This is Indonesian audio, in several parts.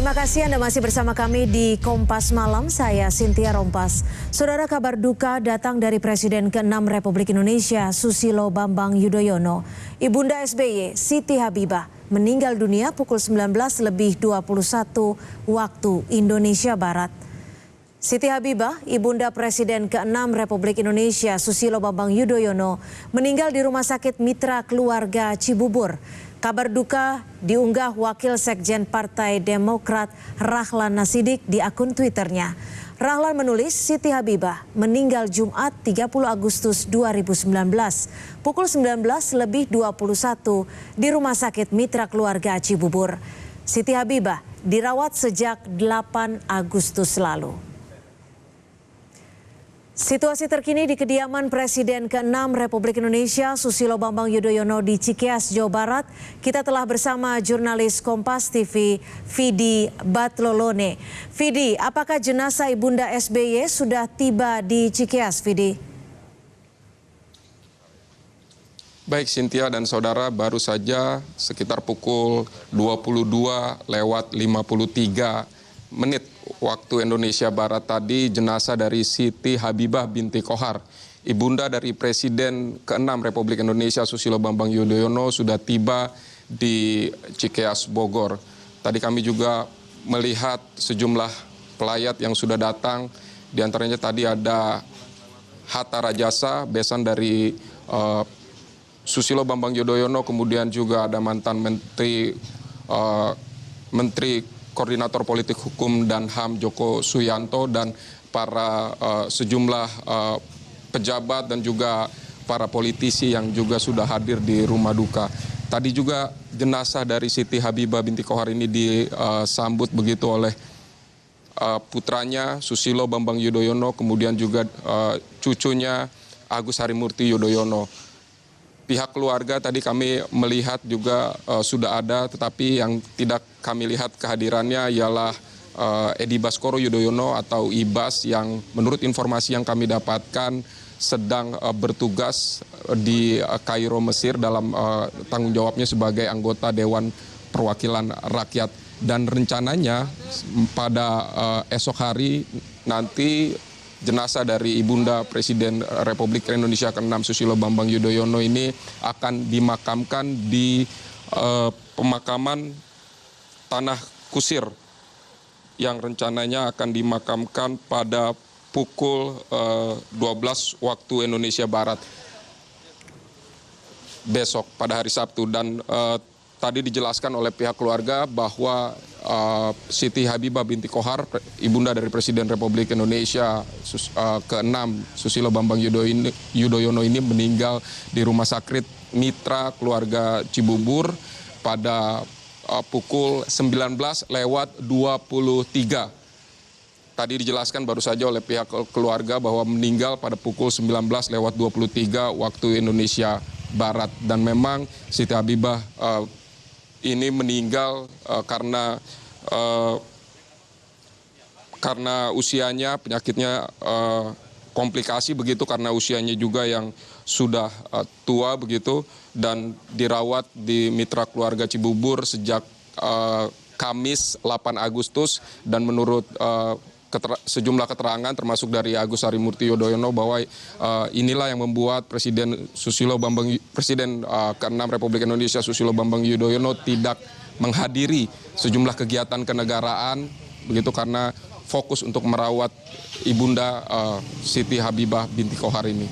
Terima kasih Anda masih bersama kami di Kompas Malam, saya Cynthia Rompas. Saudara, kabar duka datang dari Presiden ke-6 Republik Indonesia, Susilo Bambang Yudhoyono. Ibunda SBY, Siti Habibah, meninggal dunia pukul 19.21 waktu Indonesia Barat. Siti Habibah, Ibunda Presiden ke-6 Republik Indonesia, Susilo Bambang Yudhoyono, meninggal di Rumah Sakit Mitra Keluarga Cibubur. Kabar duka diunggah Wakil Sekjen Partai Demokrat Rahlan Nasidik di akun Twitternya. Rahlan menulis Siti Habibah meninggal Jumat 30 Agustus 2019 pukul 19.21 di Rumah Sakit Mitra Keluarga Cibubur. Siti Habibah dirawat sejak 8 Agustus lalu. Situasi terkini di kediaman Presiden ke-6 Republik Indonesia Susilo Bambang Yudhoyono di Cikeas, Jawa Barat. Kita telah bersama jurnalis Kompas TV, Vidi Batlolone. Vidi, apakah jenazah Ibunda SBY sudah tiba di Cikeas, Vidi? Baik Cynthia dan saudara, baru saja sekitar pukul 22:53 waktu Indonesia Barat tadi, jenazah dari Siti Habibah binti Kohar, ibunda dari Presiden ke-6 Republik Indonesia Susilo Bambang Yudhoyono sudah tiba di Cikeas, Bogor. Tadi kami juga melihat sejumlah pelayat yang sudah datang, di antaranya tadi ada Hatta Rajasa, besan dari Susilo Bambang Yudhoyono, kemudian juga ada mantan Menteri Koordinator Politik Hukum dan HAM Joko Suyanto dan para sejumlah pejabat dan juga para politisi yang juga sudah hadir di rumah duka. Tadi juga jenazah dari Siti Habibah binti Kohar ini disambut begitu oleh putranya Susilo Bambang Yudhoyono, kemudian juga cucunya Agus Harimurti Yudhoyono. Pihak keluarga tadi kami melihat juga sudah ada, tetapi yang tidak kami lihat kehadirannya ialah Edi Baskoro Yudhoyono atau Ibas, yang menurut informasi yang kami dapatkan sedang bertugas di Kairo, Mesir dalam tanggung jawabnya sebagai anggota Dewan Perwakilan Rakyat. Dan rencananya pada esok hari nanti jenazah dari Ibunda Presiden Republik Indonesia ke-6 Susilo Bambang Yudhoyono ini akan dimakamkan di pemakaman Tanah Kusir yang rencananya akan dimakamkan pada pukul 12 waktu Indonesia Barat besok pada hari Sabtu. Dan tadi dijelaskan oleh pihak keluarga bahwa Siti Habibah binti Kohar, ibunda dari Presiden Republik Indonesia ke-6 Susilo Bambang Yudhoyono ini meninggal di Rumah Sakit Mitra Keluarga Cibubur pada pukul 19:23. Tadi dijelaskan baru saja oleh pihak keluarga bahwa meninggal pada pukul 19:23 waktu Indonesia Barat. Dan memang Siti Habibah ini meninggal karena usianya, penyakitnya komplikasi begitu, karena usianya juga yang sudah tua begitu, dan dirawat di Mitra Keluarga Cibubur sejak Kamis 8 Agustus. Dan menurut sejumlah keterangan termasuk dari Agus Harimurti Yudhoyono bahwa inilah yang membuat Presiden ke-6 Republik Indonesia Susilo Bambang Yudhoyono tidak menghadiri sejumlah kegiatan kenegaraan begitu, karena fokus untuk merawat ibunda Siti Habibah binti Kohar ini.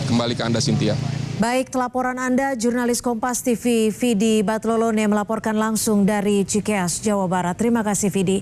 Kembali ke Anda, Cynthia. Baik, laporan Anda, jurnalis Kompas TV Vidi Batlolone melaporkan langsung dari Cikeas, Jawa Barat. Terima kasih, Vidi.